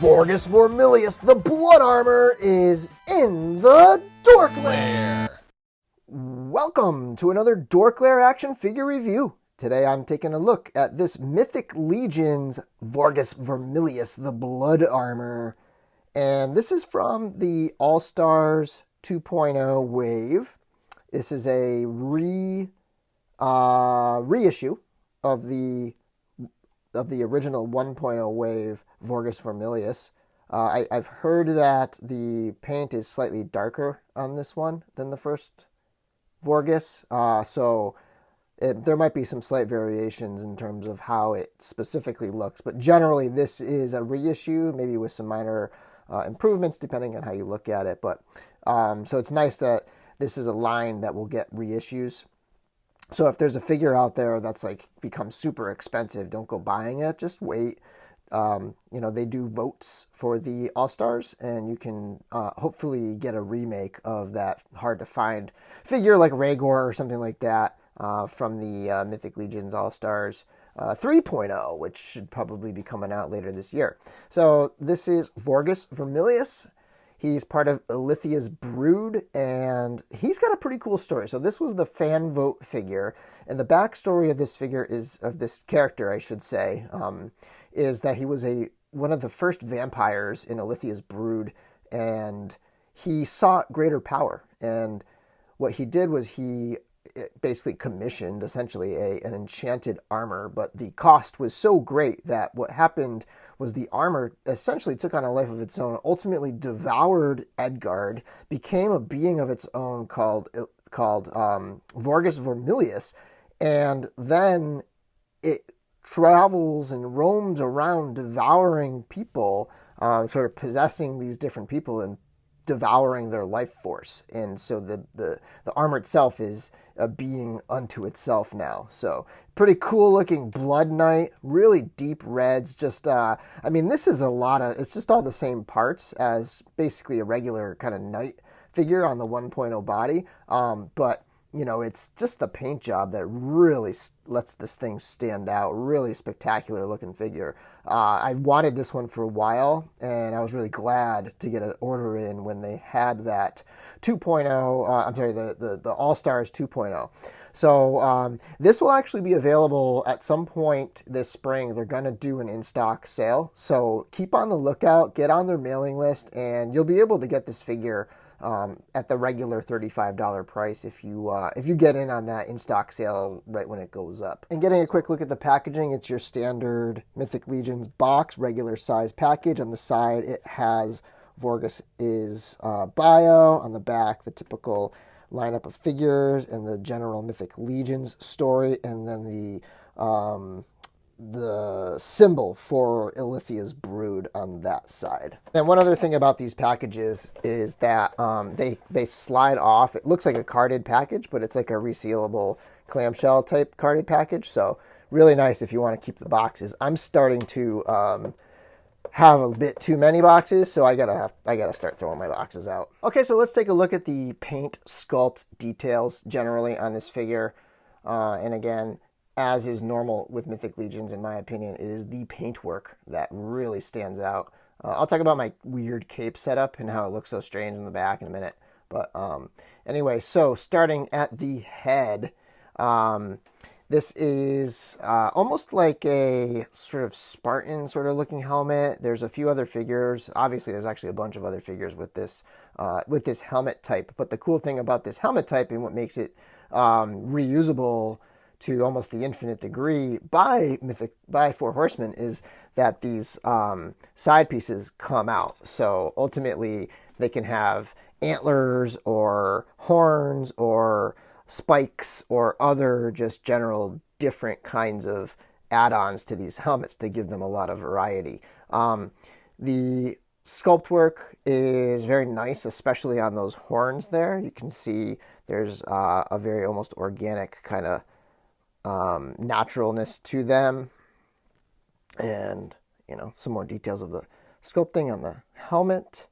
Vorgus Vermillius, the blood armor, is in the DorkLair. Welcome to another DorkLair action figure review. Today I'm taking a look at this Mythic Legion's Vorgus Vermillius, the blood armor. And this is from the All-Stars 2.0 wave. This is a reissue of the original 1.0 wave Vorgus Vermillius. I've heard that the paint is slightly darker on this one than the first Vorgus, so there might be some slight variations in terms of how it specifically looks, but generally this is a reissue, maybe with some minor improvements depending on how you look at it. But so it's nice that this is a line that will get reissues. So if there's a figure out there that's like become super expensive, don't go buying it. Just wait. They do votes for the All-Stars, and you can hopefully get a remake of that hard to find figure like Rhaegor or something like that from the Mythic Legion's All-Stars 3.0, which should probably be coming out later this year. So this is Vorgus Vermillius. He's part of Ilithia's brood, and he's got a pretty cool story. So this was the fan vote figure, and the backstory of this figure of this character, I should say, is that he was one of the first vampires in Ilithia's brood, and he sought greater power. And what he did was he basically commissioned essentially an enchanted armor, but the cost was so great that what happened was the armor essentially took on a life of its own, ultimately devoured Edgard, became a being of its own called Vorgus Vermillius, and then it travels and roams around devouring people, sort of possessing these different people and devouring their life force. And so the armor itself is a being unto itself now. So pretty cool looking Blood Knight, really deep reds. Just this is it's just all the same parts as basically a regular kind of knight figure on the 1.0 body, but it's just the paint job that really lets this thing stand out. Really spectacular looking figure. I've wanted this one for a while, and I was really glad to get an order in when they had that 2.0, the All-Stars 2.0. So this will actually be available at some point this spring. They're going to do an in-stock sale. So keep on the lookout, get on their mailing list, and you'll be able to get this figure at the regular $35 price if you get in on that in-stock sale right when it goes up. And getting a quick look at the packaging, it's your standard Mythic Legion's box, regular size package. On the side, it has Vorgus's bio. On the back, the typical lineup of figures and the general Mythic Legion's story, and then the symbol for Ilithia's brood on that side. And one other thing about these packages is that they slide off. It looks like a carded package, but it's like a resealable clamshell type carded package. So really nice if you want to keep the boxes. I'm starting to have a bit too many boxes, so I gotta start throwing my boxes out. Okay, so let's take a look at the paint sculpt details generally on this figure. And again, as is normal with Mythic Legions, in my opinion, it is the paintwork that really stands out. I'll talk about my weird cape setup and how it looks so strange in the back in a minute. But anyway, so starting at the head, this is almost like a sort of Spartan sort of looking helmet. There's a few other figures. Obviously, there's actually a bunch of other figures with this helmet type. But the cool thing about this helmet type and what makes it reusable to almost the infinite degree by Four Horsemen is that these side pieces come out. So ultimately, they can have antlers or horns or spikes or other just general different kinds of add-ons to these helmets to give them a lot of variety. The sculpt work is very nice, especially on those horns there. You can see there's a very almost organic kind of naturalness to them, and some more details of the sculpting on the helmet.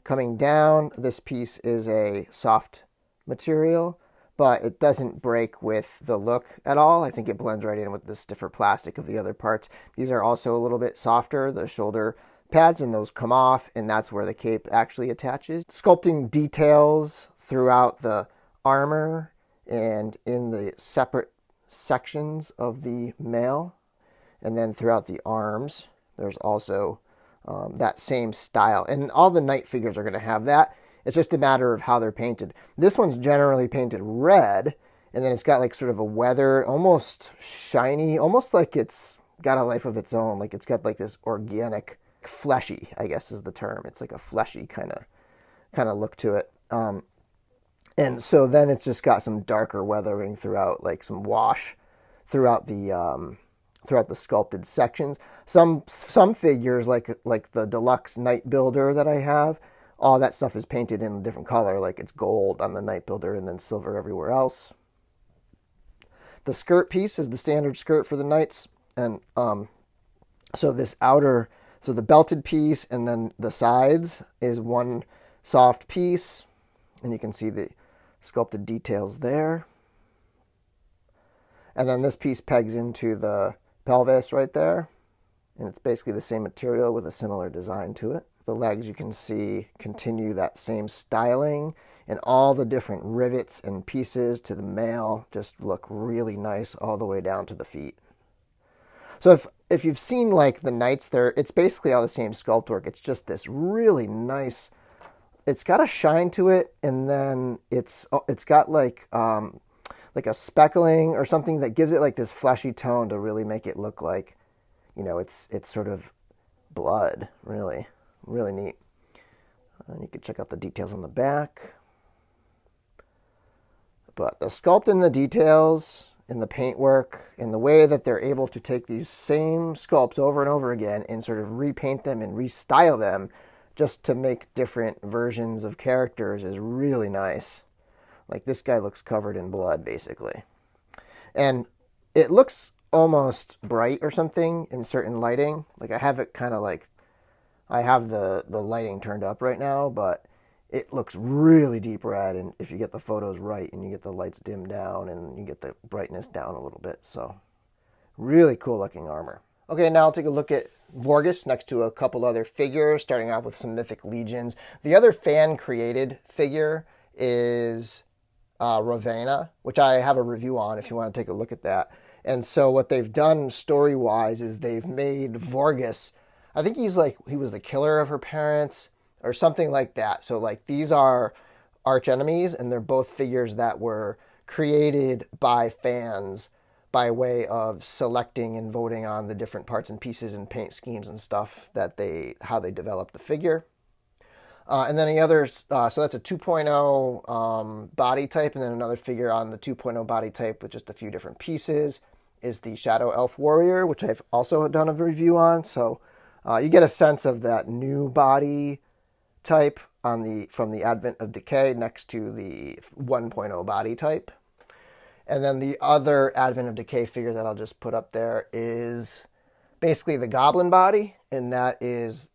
Coming down, this piece is a soft material, but it doesn't break with the look at all. I think it blends right in with the stiffer plastic of the other parts. These are also a little bit softer. The shoulder pads, and those come off, and that's where the cape actually attaches. Sculpting details throughout the armor and in the separate sections of the mail, and then throughout the arms, there's also that same style. And all the knight figures are going to have that. It's just a matter of how they're painted. This one's generally painted red, and then it's got like sort of a weathered, almost shiny, almost like it's got a life of its own. Like it's got like this organic, fleshy, I guess is the term. It's like a fleshy kind of look to it. And so then it's just got some darker weathering throughout, like some wash throughout the sculpted sections. Some figures, like the deluxe Knight Builder that I have, all that stuff is painted in a different color. Like it's gold on the Knight Builder and then silver everywhere else. The skirt piece is the standard skirt for the knights, and so this outer, so the belted piece and then the sides is one soft piece, and you can see the sculpted details there. And then this piece pegs into the pelvis right there, and it's basically the same material with a similar design to it. The legs, you can see, continue that same styling, and all the different rivets and pieces to the mail just look really nice all the way down to the feet. So if you've seen like the knights there, it's basically all the same sculpt work. It's just this really nice, it's got a shine to it, and then it's got like a speckling or something that gives it like this fleshy tone to really make it look like, you know, it's sort of blood. Really neat. And you can check out the details on the back. But the sculpt and the details in the paintwork and the way that they're able to take these same sculpts over and over again and sort of repaint them and restyle them just to make different versions of characters is really nice. Like this guy looks covered in blood, basically. And it looks almost bright or something in certain lighting. Like I have it kind of like, I have the lighting turned up right now, but it looks really deep red, and if you get the photos right and you get the lights dimmed down and you get the brightness down a little bit. So really cool looking armor. Okay, now I'll take a look at Vorgus next to a couple other figures, starting out with some Mythic Legions. The other fan-created figure is Ravenna, which I have a review on if you want to take a look at that. And so what they've done story-wise is they've made Vorgus, I think he was the killer of her parents or something like that. So like these are arch enemies, and they're both figures that were created by fans by way of selecting and voting on the different parts and pieces and paint schemes and stuff that how they developed the figure. And then the others, so that's a 2.0 body type, and then another figure on the 2.0 body type with just a few different pieces is the Shadow Elf Warrior, which I've also done a review on. So you get a sense of that new body type from the Advent of Decay next to the 1.0 body type. And then the other Advent of Decay figure that I'll just put up there is basically the Goblin body, and that is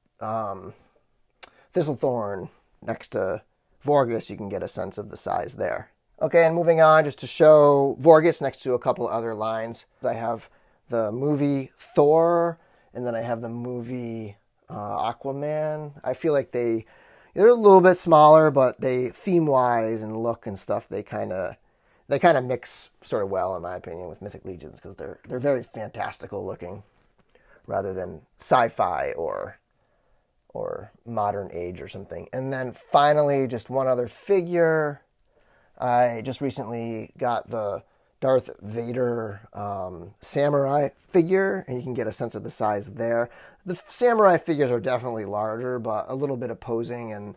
Thistlethorn next to Vorgus. You can get a sense of the size there. Okay, and moving on, just to show Vorgus next to a couple other lines. I have the movie Thor, and then I have the movie Aquaman. I feel like they're a little bit smaller, but they theme-wise and look and stuff, they kind of mix sort of well, in my opinion, with Mythic Legions, because they're very fantastical looking rather than sci-fi or modern age or something. And then finally, just one other figure. I just recently got the Darth Vader samurai figure, and you can get a sense of the size there. The samurai figures are definitely larger, but a little bit of posing, and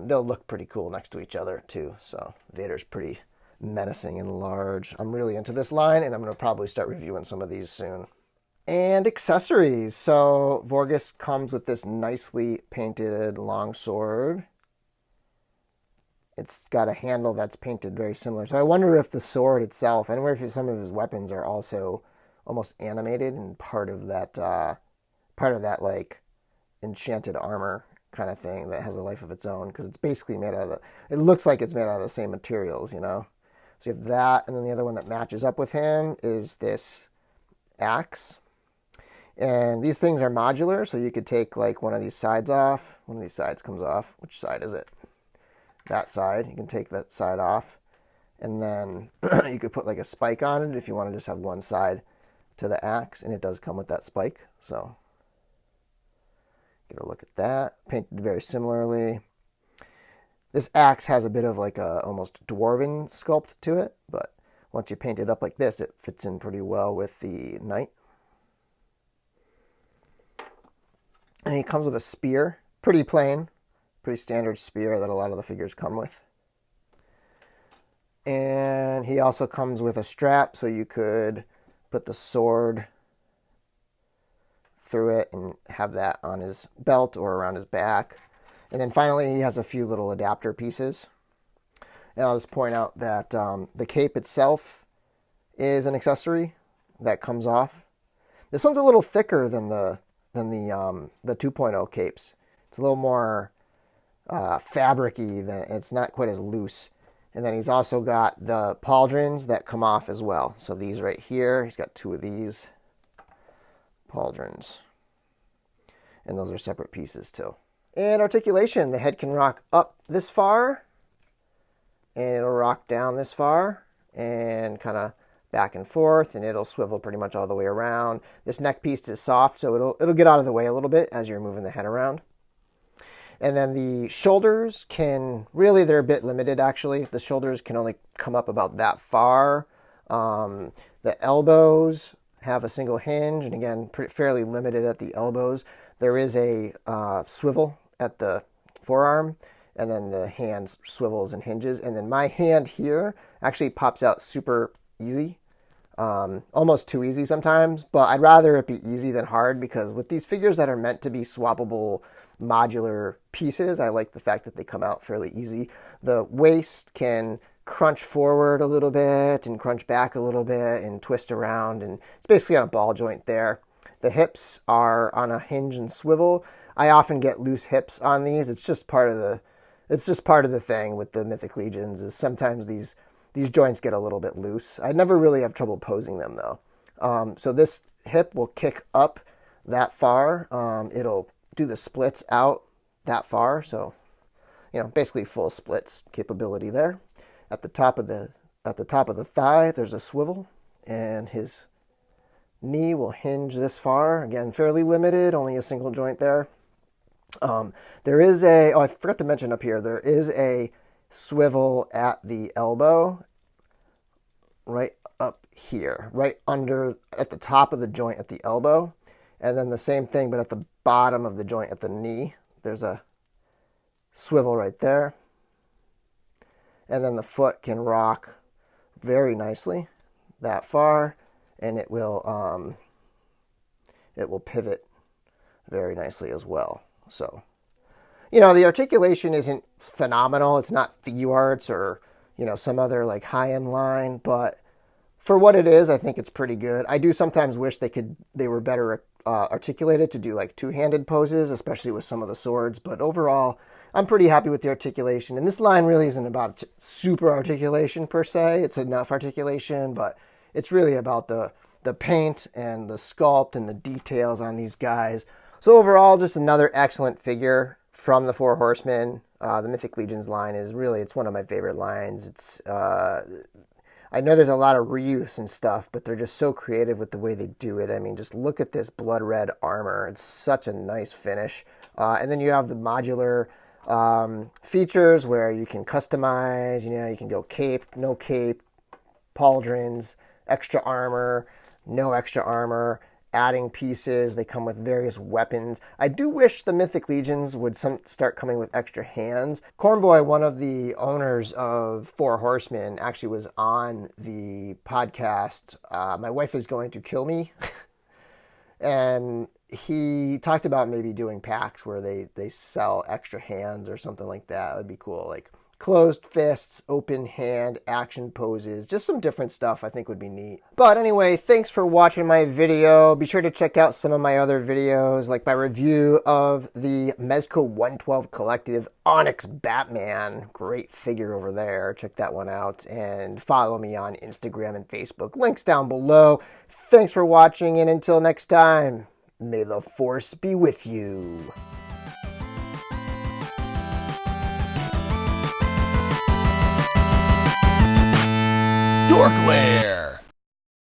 they'll look pretty cool next to each other too. So Vader's pretty menacing and large. I'm really into this line, and I'm going to probably start reviewing some of these soon. And accessories. So Vorgus comes with this nicely painted longsword. It's got a handle that's painted very similar. So I wonder if the sword itself, I wonder if some of his weapons are also almost animated and part of that like enchanted armor kind of thing that has a life of its own, because it's basically made out of it looks like it's made out of the same materials, you know. So you have that, and then the other one that matches up with him is this axe. And these things are modular, so you could take like one of these sides off. One of these sides comes off. Which side is it? That side. You can take that side off. And then you could put like a spike on it if you want to just have one side to the axe. And it does come with that spike. So get a look at that. Painted very similarly. This axe has a bit of like a almost dwarven sculpt to it. But once you paint it up like this, it fits in pretty well with the knight. And he comes with a spear. Pretty plain. Pretty standard spear that a lot of the figures come with. And he also comes with a strap, so you could put the sword through it and have that on his belt or around his back. And then finally, he has a few little adapter pieces. And I'll just point out that the cape itself is an accessory that comes off. This one's a little thicker than the 2.0 capes. It's a little more fabric-y. It's not quite as loose. And then he's also got the pauldrons that come off as well. So these right here, he's got two of these pauldrons. And those are separate pieces too. And articulation, the head can rock up this far. And it'll rock down this far. And kind of back and forth. And it'll swivel pretty much all the way around. This neck piece is soft, so it'll get out of the way a little bit as you're moving the head around. And then the shoulders they're a bit limited actually. The shoulders can only come up about that far. The elbows have a single hinge, and again, fairly limited at the elbows. There is a swivel at the forearm, and then the hand swivels and hinges. And then my hand here actually pops out super easy. Almost too easy sometimes, but I'd rather it be easy than hard, because with these figures that are meant to be swappable modular pieces, I like the fact that they come out fairly easy. The waist can crunch forward a little bit and crunch back a little bit and twist around, and it's basically on a ball joint there. The hips are on a hinge and swivel. I often get loose hips on these. It's just part of the thing with the Mythic Legions, is sometimes these joints get a little bit loose. I never really have trouble posing them though. So this hip will kick up that far. It'll do the splits out that far. So, basically full splits capability there. At the top of the thigh, there's a swivel, and his knee will hinge this far. Again, fairly limited, only a single joint there. There is I forgot to mention up here, there is a swivel at the elbow, right up here, right under, at the top of the joint at the elbow. And then the same thing, but at the bottom of the joint at the knee, there's a swivel right there. And then the foot can rock very nicely that far, and it will pivot very nicely as well. So, the articulation isn't phenomenal. It's not Figuarts or, some other like high-end line, but for what it is, I think it's pretty good. I do sometimes wish they were better articulated to do like two-handed poses, especially with some of the swords. But overall, I'm pretty happy with the articulation. And this line really isn't about super articulation per se. It's enough articulation, but it's really about the paint and the sculpt and the details on these guys. So overall, just another excellent figure from the Four Horsemen. The Mythic Legions line it's one of my favorite lines. It's I know there's a lot of reuse and stuff, but they're just so creative with the way they do it. I mean, just look at this blood red armor. It's such a nice finish. And then you have the modular features where you can customize. You can go cape, no cape, pauldrons, extra armor, no extra armor, adding pieces. They come with various weapons. I do wish the Mythic Legions would start coming with extra hands. Cornboy, one of the owners of Four Horsemen, actually was on the podcast, My Wife is Going to Kill Me. And he talked about maybe doing packs where they sell extra hands or something like that. That would be cool. Like closed fists, open hand, action poses, just some different stuff I think would be neat. But anyway, thanks for watching my video. Be sure to check out some of my other videos, like my review of the Mezco 112 Collective Onyx Batman. Great figure over there. Check that one out. And follow me on Instagram and Facebook. Links down below. Thanks for watching, and until next time, May the Force be with you. DorkLair!